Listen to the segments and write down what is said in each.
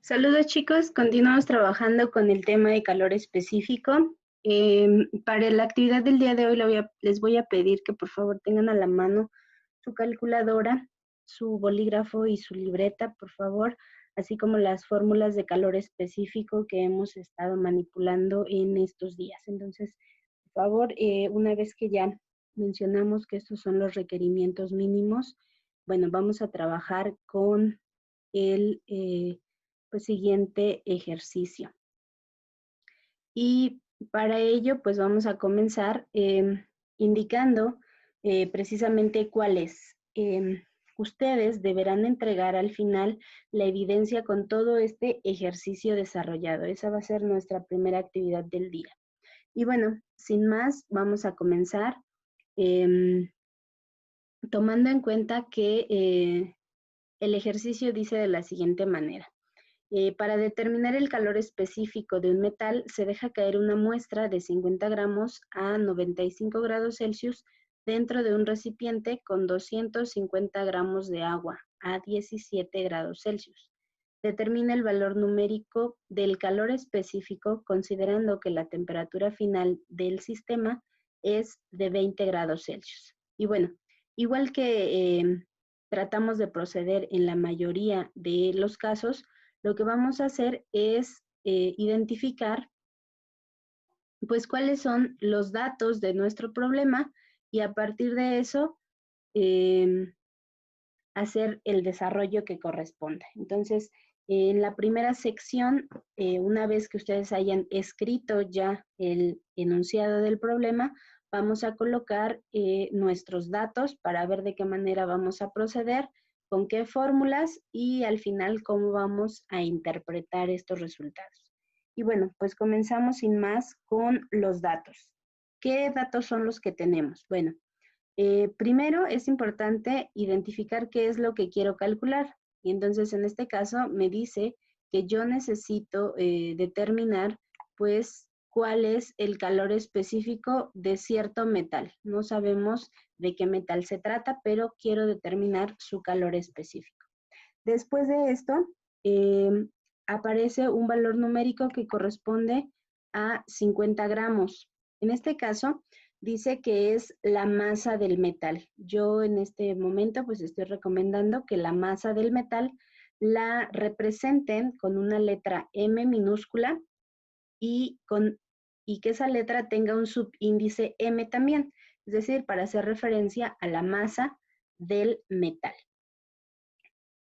Saludos chicos, continuamos trabajando con el tema de calor específico. Para la actividad del día de hoy les voy a pedir que por favor tengan a la mano su calculadora, su bolígrafo y su libreta, por favor, así como las fórmulas de calor específico que hemos estado manipulando en estos días. Entonces, por favor, una vez que ya mencionamos que estos son los requerimientos mínimos, bueno, vamos a trabajar con el siguiente ejercicio. Y para ello, pues vamos a comenzar indicando precisamente cuáles. Ustedes deberán entregar al final la evidencia con todo este ejercicio desarrollado. Esa va a ser nuestra primera actividad del día. Y bueno, sin más, vamos a comenzar tomando en cuenta que el ejercicio dice de la siguiente manera. Para determinar el calor específico de un metal, se deja caer una muestra de 50 gramos a 95 grados Celsius dentro de un recipiente con 250 gramos de agua a 17 grados Celsius. Determina el valor numérico del calor específico considerando que la temperatura final del sistema es de 20 grados Celsius. Y bueno, igual que tratamos de proceder en la mayoría de los casos, lo que vamos a hacer es identificar pues cuáles son los datos de nuestro problema y a partir de eso hacer el desarrollo que corresponde. Entonces, en la primera sección, una vez que ustedes hayan escrito ya el enunciado del problema, vamos a colocar nuestros datos para ver de qué manera vamos a proceder, con qué fórmulas y al final cómo vamos a interpretar estos resultados. Y bueno, pues comenzamos sin más con los datos. ¿Qué datos son los que tenemos? Bueno, primero es importante identificar qué es lo que quiero calcular. Y entonces en este caso me dice que yo necesito determinar pues cuál es el calor específico de cierto metal. No sabemos de qué metal se trata, pero quiero determinar su calor específico. Después de esto, aparece un valor numérico que corresponde a 50 gramos. En este caso, dice que es la masa del metal. Yo en este momento pues estoy recomendando que la masa del metal la representen con una letra M minúscula y que esa letra tenga un subíndice M también, es decir, para hacer referencia a la masa del metal.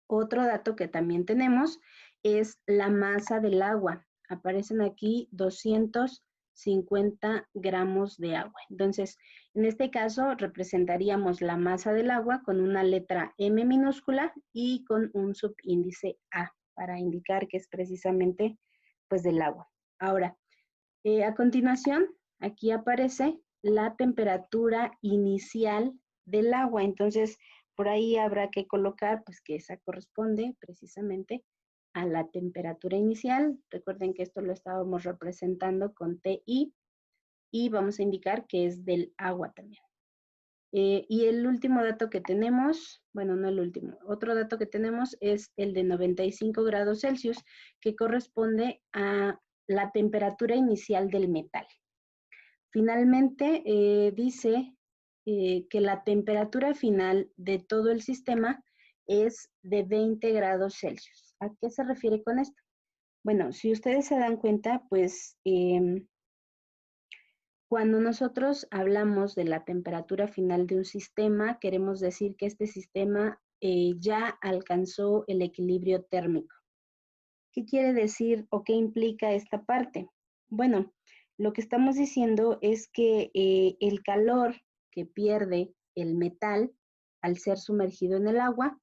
Otro dato que también tenemos es la masa del agua. Aparecen aquí 250 gramos de agua. Entonces, en este caso representaríamos la masa del agua con una letra M minúscula y con un subíndice A para indicar que es precisamente pues del agua. Ahora, a continuación, aquí aparece la temperatura inicial del agua. Entonces, por ahí habrá que colocar, pues que esa corresponde precisamente a la temperatura inicial. Recuerden que esto lo estábamos representando con TI y vamos a indicar que es del agua también. Y el último dato que tenemos, bueno, no el último, otro dato que tenemos es el de 95 grados Celsius, que corresponde a la temperatura inicial del metal. Finalmente, dice que la temperatura final de todo el sistema es de 20 grados Celsius. ¿A qué se refiere con esto? Bueno, si ustedes se dan cuenta, pues cuando nosotros hablamos de la temperatura final de un sistema, queremos decir que este sistema ya alcanzó el equilibrio térmico. ¿Qué quiere decir o qué implica esta parte? Bueno, lo que estamos diciendo es que el calor que pierde el metal al ser sumergido en el agua,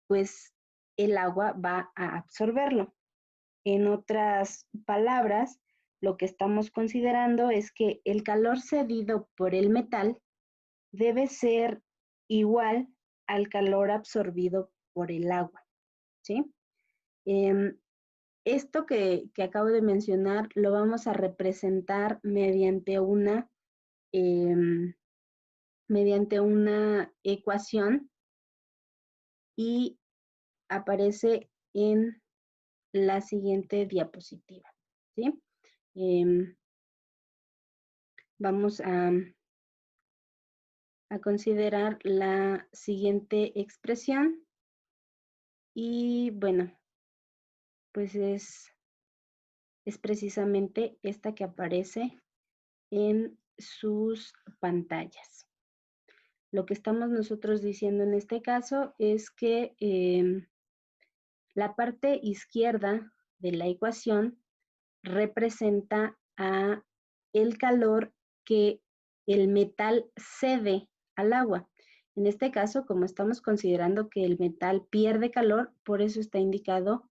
pues el agua va a absorberlo. En otras palabras, lo que estamos considerando es que el calor cedido por el metal debe ser igual al calor absorbido por el agua, ¿sí? Esto que acabo de mencionar lo vamos a representar mediante una ecuación y aparece en la siguiente diapositiva, ¿sí? Vamos a considerar la siguiente expresión y bueno, pues es precisamente esta que aparece en sus pantallas. Lo que estamos nosotros diciendo en este caso es que la parte izquierda de la ecuación representa a el calor que el metal cede al agua. En este caso, como estamos considerando que el metal pierde calor, por eso está indicado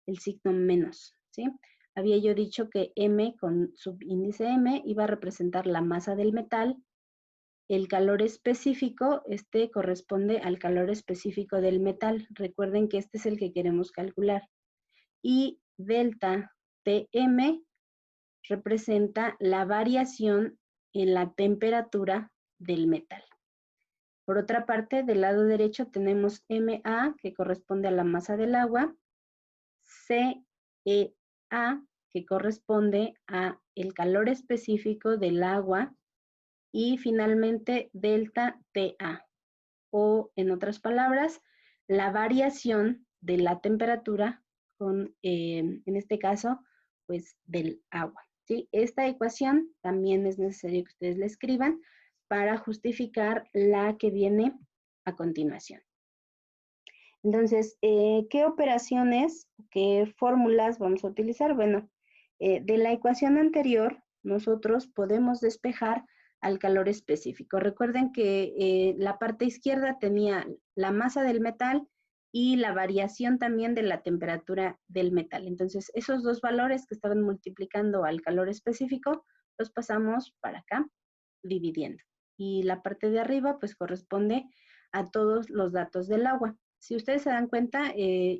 el signo menos, ¿sí? Había yo dicho que M con subíndice M iba a representar la masa del metal. El calor específico, este corresponde al calor específico del metal. Recuerden que este es el que queremos calcular. Y delta Tm representa la variación en la temperatura del metal. Por otra parte, del lado derecho tenemos Ma, que corresponde a la masa del agua, Cea, que corresponde a el calor específico del agua, y finalmente delta TA, o en otras palabras, la variación de la temperatura con, en este caso, pues del agua, ¿sí? Esta ecuación también es necesario que ustedes la escriban para justificar la que viene a continuación. Entonces, ¿qué operaciones, qué fórmulas vamos a utilizar? Bueno, de la ecuación anterior, nosotros podemos despejar al calor específico. Recuerden que la parte izquierda tenía la masa del metal y la variación también de la temperatura del metal. Entonces, esos dos valores que estaban multiplicando al calor específico, los pasamos para acá, dividiendo. Y la parte de arriba, pues corresponde a todos los datos del agua. Si ustedes se dan cuenta,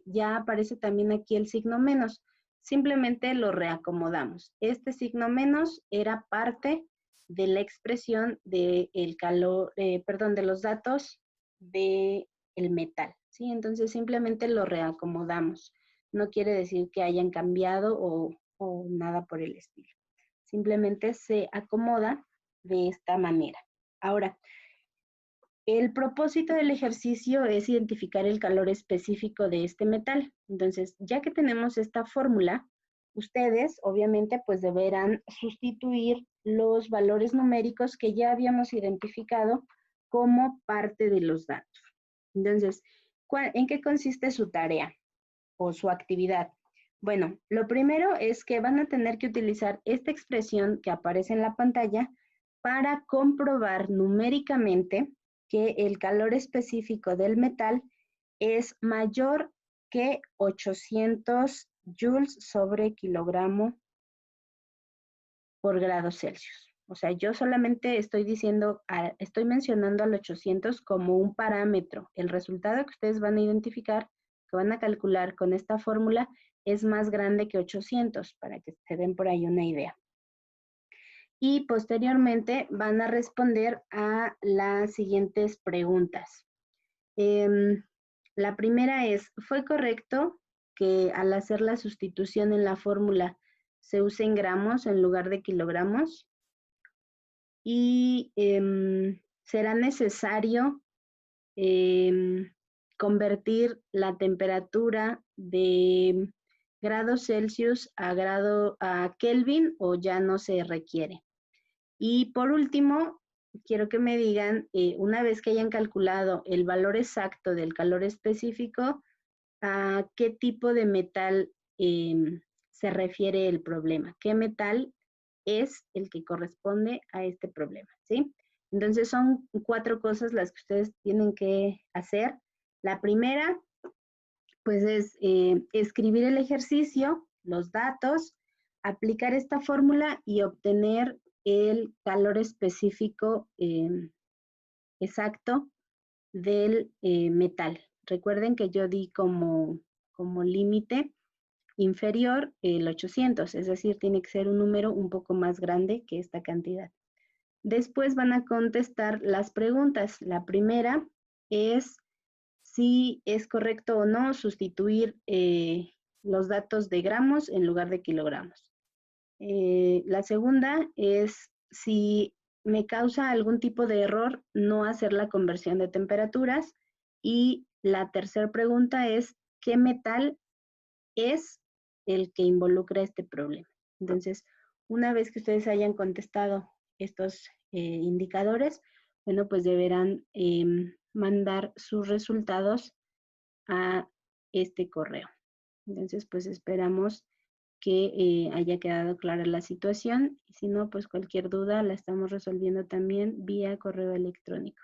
ya aparece también aquí el signo menos. Simplemente lo reacomodamos. Este signo menos era parte de la expresión de el calor, perdón, de los datos del metal, ¿sí? Entonces simplemente lo reacomodamos. No quiere decir que hayan cambiado o nada por el estilo. Simplemente se acomoda de esta manera. Ahora, el propósito del ejercicio es identificar el calor específico de este metal. Entonces, ya que tenemos esta fórmula, ustedes obviamente pues deberán sustituir los valores numéricos que ya habíamos identificado como parte de los datos. Entonces, ¿en qué consiste su tarea o su actividad? Bueno, lo primero es que van a tener que utilizar esta expresión que aparece en la pantalla para comprobar numéricamente que el calor específico del metal es mayor que 800 joules sobre kilogramo por grado Celsius. O sea, yo solamente estoy diciendo, estoy mencionando al 800 como un parámetro. El resultado que ustedes van a identificar, que van a calcular con esta fórmula, es más grande que 800, para que se den por ahí una idea. Y posteriormente van a responder a las siguientes preguntas. La primera es, ¿fue correcto que al hacer la sustitución en la fórmula se usen gramos en lugar de kilogramos? Y será necesario convertir la temperatura de grados Celsius a Kelvin, o ya no se requiere. Y por último, quiero que me digan, una vez que hayan calculado el valor exacto del calor específico, a qué tipo de metal se refiere el problema. ¿Qué metal es el que corresponde a este problema? ¿Sí? Entonces son 4 cosas las que ustedes tienen que hacer. La primera, pues es escribir el ejercicio, los datos, aplicar esta fórmula y obtener el calor específico exacto del metal. Recuerden que yo di como límite inferior el 800, es decir, tiene que ser un número un poco más grande que esta cantidad. Después van a contestar las preguntas. La primera es si es correcto o no sustituir los datos de gramos en lugar de kilogramos. La segunda es si me causa algún tipo de error no hacer la conversión de temperaturas. Y la tercera pregunta es, ¿qué metal es el que involucra este problema? Entonces, una vez que ustedes hayan contestado estos indicadores, bueno, pues deberán mandar sus resultados a este correo. Entonces, pues esperamos que haya quedado clara la situación. Y si no, pues cualquier duda la estamos resolviendo también vía correo electrónico.